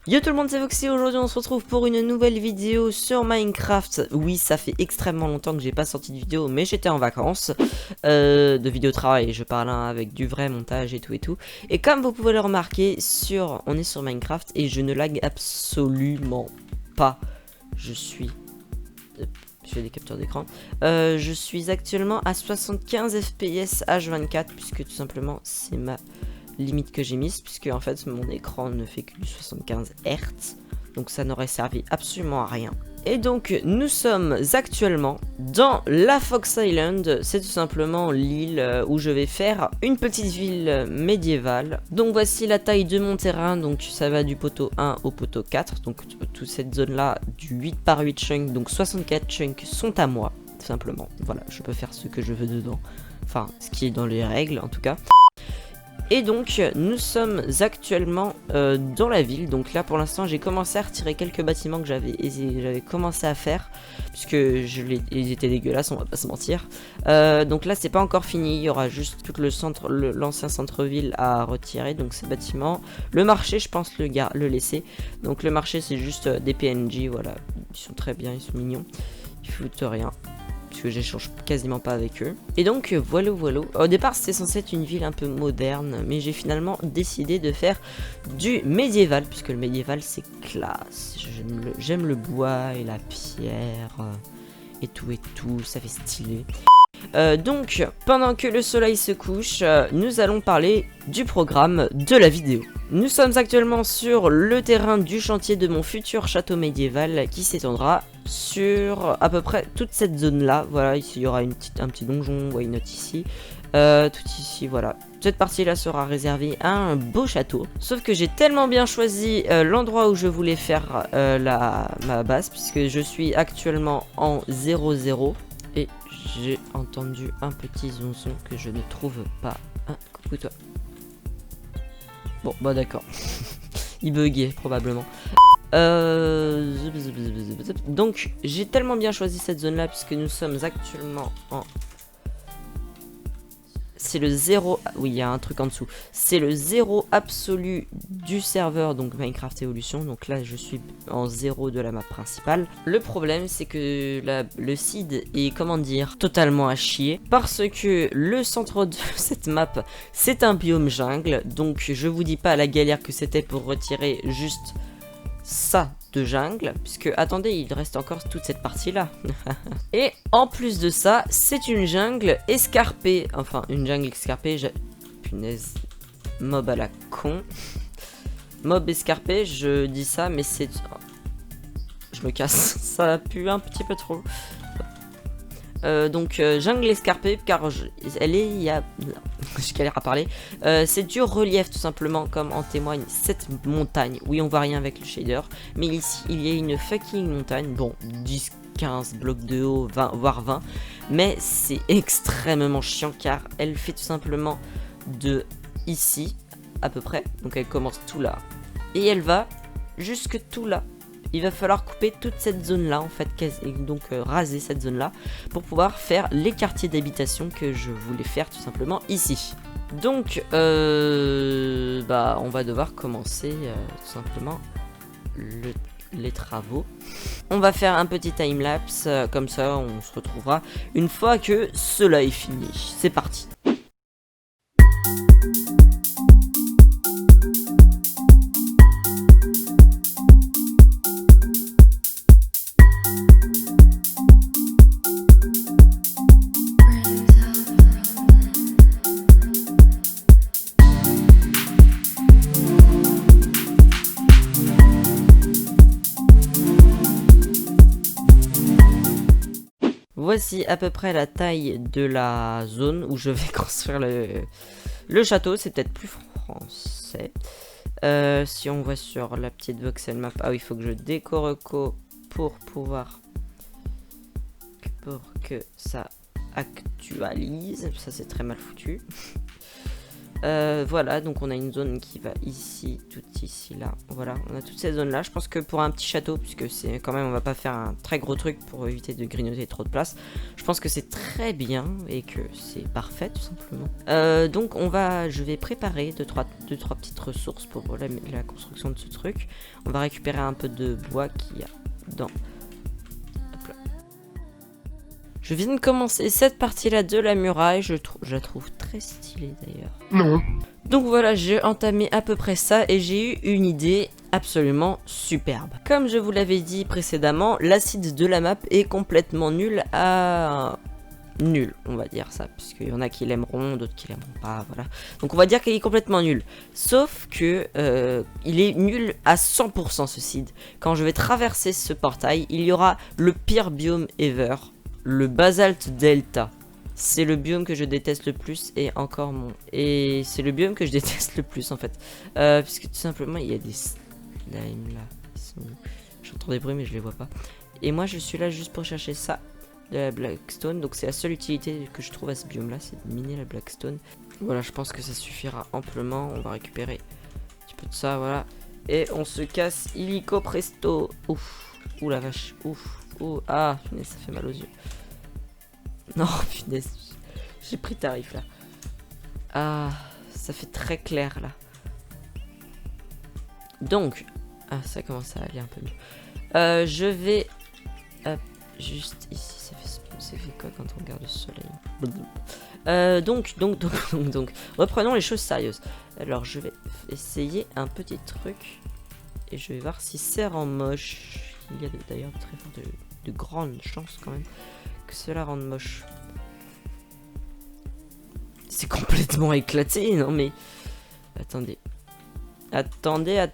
Yo tout le monde, c'est Voxy. Aujourd'hui on se retrouve pour une nouvelle vidéo sur Minecraft. Oui, ça fait extrêmement longtemps que j'ai pas sorti de vidéo, mais j'étais en vacances de vidéo travail, je parle avec du vrai montage et tout. Et comme vous pouvez le remarquer, on est sur Minecraft et je ne lag absolument pas. Je fais des captures d'écran. Je suis actuellement à 75 FPS H24 puisque tout simplement c'est ma limite que j'ai mise, puisque en fait mon écran ne fait que du 75 Hz, donc ça n'aurait servi absolument à rien. Et donc nous sommes actuellement dans la Fox Island, c'est tout simplement l'île où je vais faire une petite ville médiévale. Donc voici la taille de mon terrain, donc ça va du poteau 1 au poteau 4, donc toute cette zone là du 8 par 8 chunks, donc 64 chunks sont à moi, tout simplement. Voilà, je peux faire ce que je veux dedans, enfin ce qui est dans les règles en tout cas. Et donc nous sommes actuellement dans la ville. Donc là pour l'instant j'ai commencé à retirer quelques bâtiments que j'avais commencé à faire, puisque ils étaient dégueulasses, on va pas se mentir. Donc là c'est pas encore fini, il y aura juste tout l'ancien centre-ville à retirer. Donc ces bâtiments, le marché je pense le laisser. Donc le marché c'est juste des PNJ, voilà, ils sont très bien, ils sont mignons, ils foutent rien, que j'échange quasiment pas avec eux. Et donc voilà. Au départ c'était censé être une ville un peu moderne, mais j'ai finalement décidé de faire du médiéval, puisque le médiéval c'est classe. J'aime le bois et la pierre et tout, ça fait stylé. Donc, pendant que le soleil se couche, nous allons parler du programme de la vidéo. Nous sommes actuellement sur le terrain du chantier de mon futur château médiéval qui s'étendra sur à peu près toute cette zone là. Voilà, ici il y aura un petit donjon, why not ici. Tout ici, voilà. Cette partie là sera réservée à un beau château. Sauf que j'ai tellement bien choisi l'endroit où je voulais faire ma base, puisque je suis actuellement en 0-0. Et j'ai entendu un petit zonzon que je ne trouve pas. Ah, coucou toi. Bon, bah d'accord. Il buguait probablement. Donc, j'ai tellement bien choisi cette zone là, puisque nous sommes actuellement en... C'est le 0, oui il y a un truc en dessous, c'est le 0 absolu du serveur, donc Minecraft Evolution. Donc là je suis en 0 de la map principale. Le problème c'est que le seed est, comment dire, totalement à chier, parce que le centre de cette map c'est un biome jungle. Donc je vous dis pas la galère que c'était pour retirer juste ça de jungle, puisque attendez, il reste encore toute cette partie là. Et en plus de ça, c'est une jungle escarpée, enfin une jungle escarpée, punaise, mob à la con, mob escarpé, je dis ça mais c'est, je me casse, ça pue un petit peu trop. Donc jungle escarpée, car je galère à parler. C'est du relief tout simplement, comme en témoigne cette montagne. Oui, on voit rien avec le shader, mais ici il y a une fucking montagne. Bon, 10, 15 blocs de haut, 20, voire 20, mais c'est extrêmement chiant car elle fait tout simplement de ici à peu près. Donc elle commence tout là et elle va jusque tout là. Il va falloir couper toute cette zone là en fait, et donc raser cette zone là pour pouvoir faire les quartiers d'habitation que je voulais faire tout simplement ici. Donc bah on va devoir commencer tout simplement les travaux. On va faire un petit timelapse, comme ça on se retrouvera une fois que cela est fini. C'est parti. Voici à peu près la taille de la zone où je vais construire le château. C'est peut-être plus français. Si on voit sur la petite voxel map, ah oui, il faut que je décoreco pour pouvoir, pour que ça actualise. Ça c'est très mal foutu. Voilà, donc on a une zone qui va ici, tout ici, là. Voilà, on a toutes ces zones là. Je pense que pour un petit château, puisque c'est quand même, on va pas faire un très gros truc pour éviter de grignoter trop de place. Je pense que c'est très bien et que c'est parfait tout simplement. Donc je vais préparer deux trois petites ressources pour la construction de ce truc. On va récupérer un peu de bois qu'il y a dans. Je viens de commencer cette partie-là de la muraille, je la trouve très stylée d'ailleurs. Non. Donc voilà, j'ai entamé à peu près ça et j'ai eu une idée absolument superbe. Comme je vous l'avais dit précédemment, l'acide de la map est complètement nul à... nul, on va dire ça, puisqu'il y en a qui l'aimeront, d'autres qui l'aimeront pas, voilà. Donc on va dire qu'il est complètement nul. Sauf que il est nul à 100% ce seed. Quand je vais traverser ce portail, il y aura le pire biome ever. Le basalte delta, c'est le biome que je déteste le plus et c'est le biome que je déteste le plus en fait, puisque tout simplement il y a des slimes là, j'entends des bruits mais je les vois pas, et moi je suis là juste pour chercher ça, de la blackstone, donc c'est la seule utilité que je trouve à ce biome là, c'est de miner la blackstone. Voilà, je pense que ça suffira amplement, on va récupérer un petit peu de ça, voilà, et on se casse illico presto. Ouf, ouh la vache, ouf. Oh, ah, punaise, ça fait mal aux yeux. Non, punaise, j'ai pris tarif là. Ah, ça fait très clair là. Donc, ah, ça commence à aller un peu mieux. Je vais juste ici, ça fait quoi quand on regarde le soleil? Donc, reprenons les choses sérieuses. Alors, je vais essayer un petit truc et je vais voir si ça rend moche. Il y a d'ailleurs de grandes chances quand même que cela rende moche. C'est complètement éclaté, non mais... Attendez. Attendez.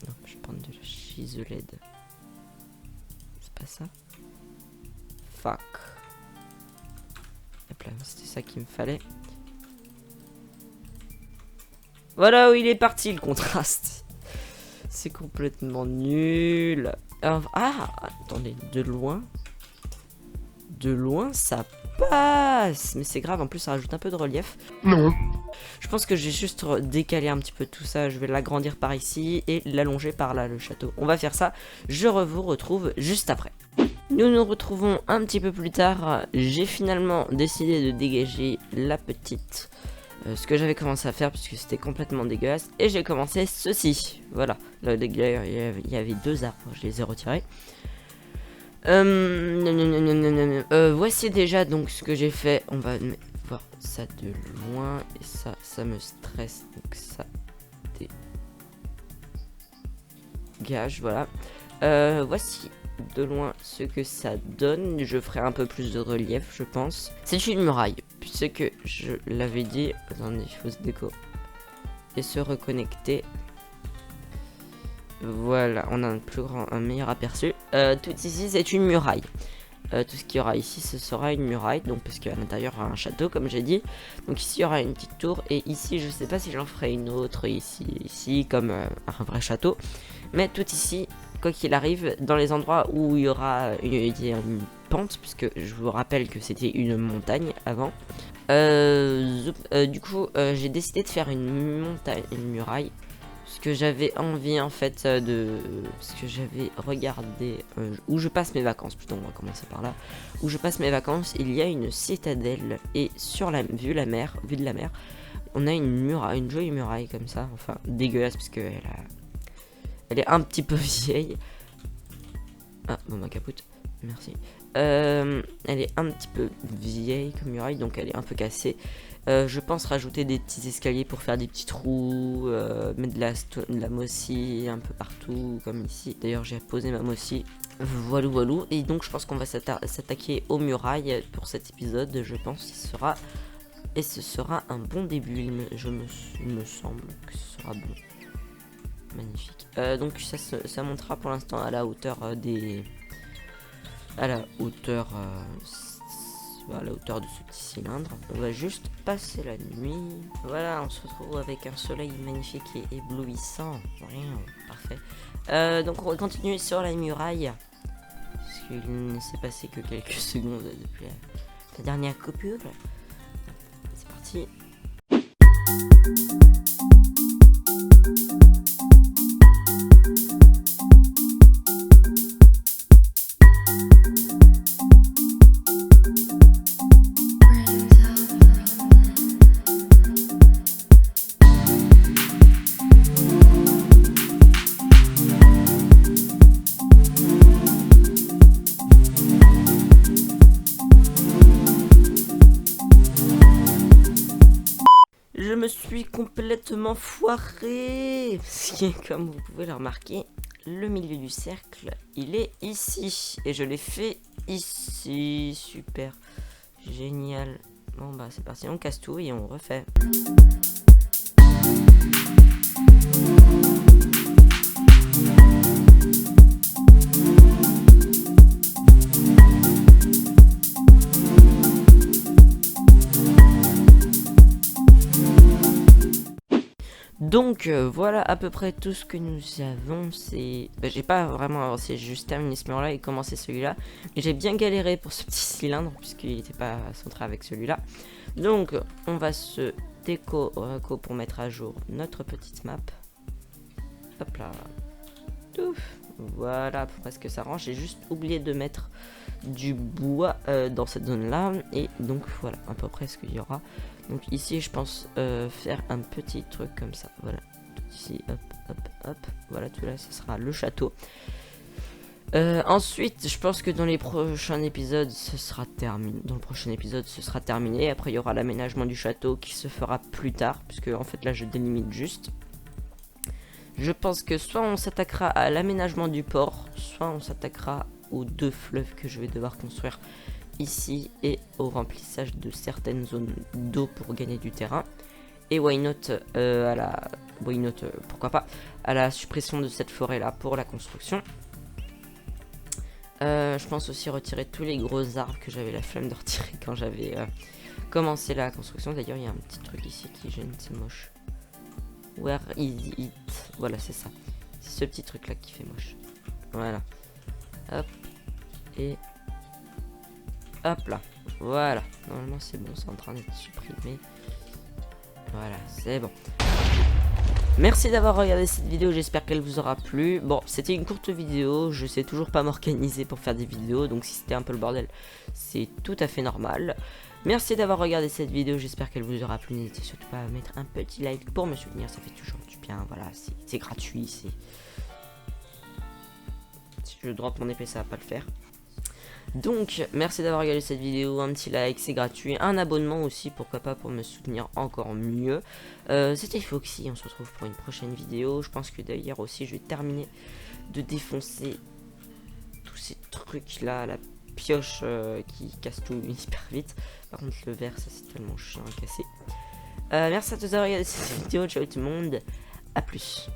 Non, je vais prendre de la chiseled. C'est pas ça. Fuck. Hop là, c'était ça qu'il me fallait. Voilà où il est parti le contraste. C'est complètement nul. Ah, attendez, de loin, ça passe. Mais c'est grave, en plus, ça rajoute un peu de relief. Non. Je pense que j'ai juste décalé un petit peu tout ça. Je vais l'agrandir par ici et l'allonger par là, le château. On va faire ça. Je vous retrouve juste après. Nous nous retrouvons un petit peu plus tard. J'ai finalement décidé de dégager la petite... ce que j'avais commencé à faire puisque c'était complètement dégueulasse, et j'ai commencé ceci. Voilà, là, il y avait 2 arbres, je les ai retirés. Voici déjà donc ce que j'ai fait. On va voir ça de loin et ça me stresse, donc ça dégage. Voilà, voici de loin ce que ça donne. Je ferai un peu plus de relief, je pense. C'est une muraille, puisque je l'avais dit. Attendez, il faut se déco et se reconnecter. Voilà, on a un meilleur aperçu. Tout ici c'est une muraille. Tout ce qu'il y aura ici ce sera une muraille, donc parce qu'à l'intérieur il y aura un château comme j'ai dit. Donc ici il y aura une petite tour, et ici je sais pas si j'en ferai une autre ici comme un vrai château. Mais tout ici, quoi qu'il arrive, dans les endroits où il y aura une pente, puisque je vous rappelle que c'était une montagne avant. Du coup j'ai décidé de faire une muraille. Parce que j'avais envie en fait parce que j'avais regardé où je passe mes vacances, plutôt on va commencer par là. Où je passe mes vacances, il y a une citadelle, et sur vue de la mer, on a une jolie muraille comme ça, enfin dégueulasse parce que elle est un petit peu vieille. Ah bon, ma capote, merci. Elle est un petit peu vieille comme muraille, donc elle est un peu cassée. Je pense rajouter des petits escaliers pour faire des petits trous, mettre de la mossy un peu partout, comme ici. D'ailleurs, j'ai posé ma mossy. Voilou. Et donc, je pense qu'on va s'attaquer aux murailles pour cet épisode. Je pense que ce sera un bon début. Il me semble que ce sera bon. Magnifique. Donc, ça montera pour l'instant à la hauteur à la hauteur de ce petit cylindre. On va juste passer la nuit. Voilà, on se retrouve avec un soleil magnifique et éblouissant. Parfait. Donc on va continuer sur la muraille, parce qu'il ne s'est passé que quelques secondes depuis la dernière coupure. C'est parti. parti. Je me suis complètement foiré, parce que comme vous pouvez le remarquer, le milieu du cercle, il est ici, et je l'ai fait ici, super, génial. Bon bah c'est parti, on casse tout et on refait. Donc voilà à peu près tout ce que nous avons. C'est, j'ai pas vraiment avancé, j'ai juste terminé ce mur là et commencé celui-là. Mais j'ai bien galéré pour ce petit cylindre puisqu'il n'était pas centré avec celui-là. Donc on va se déco pour mettre à jour notre petite map. Hop là. Ouf. Voilà à peu près ce que ça rend. J'ai juste oublié de mettre du bois dans cette zone là. Et donc voilà à peu près ce qu'il y aura. Donc ici je pense faire un petit truc comme ça. Voilà. Tout ici. Hop, hop, hop. Voilà, tout là, ce sera le château. Ensuite, je pense que dans les prochains épisodes, ce sera terminé. Dans le prochain épisode, ce sera terminé. Après, il y aura l'aménagement du château qui se fera plus tard. Puisque en fait là, je délimite juste. Je pense que soit on s'attaquera à l'aménagement du port, soit on s'attaquera aux 2 fleuves que je vais devoir construire ici et au remplissage de certaines zones d'eau pour gagner du terrain. Et why not pourquoi pas, à la suppression de cette forêt là pour la construction. Je pense aussi retirer tous les gros arbres que j'avais la flemme de retirer quand j'avais commencé la construction. D'ailleurs, il y a un petit truc ici qui gêne, c'est moche. Where is it? Voilà, c'est ça. C'est ce petit truc là qui fait moche. Voilà. Hop. Et hop là. Voilà. Normalement c'est bon, c'est en train d'être supprimé. Voilà, c'est bon. Merci d'avoir regardé cette vidéo, j'espère qu'elle vous aura plu. Bon, c'était une courte vidéo, je sais toujours pas m'organiser pour faire des vidéos, donc si c'était un peu le bordel, c'est tout à fait normal. Merci d'avoir regardé cette vidéo, j'espère qu'elle vous aura plu. N'hésitez surtout pas à mettre un petit like pour me soutenir, ça fait toujours du bien. Voilà, c'est gratuit. Si je drop mon épée, ça va pas le faire. Donc, merci d'avoir regardé cette vidéo, un petit like, c'est gratuit. Un abonnement aussi, pourquoi pas, pour me soutenir encore mieux. C'était Foxy, on se retrouve pour une prochaine vidéo. Je pense que d'ailleurs aussi, je vais terminer de défoncer tous ces trucs là, la pioche qui casse tout hyper vite. Par contre le verre, ça c'est tellement chiant à casser. Merci à tous d'avoir regardé cette vidéo, ciao tout le monde, à plus.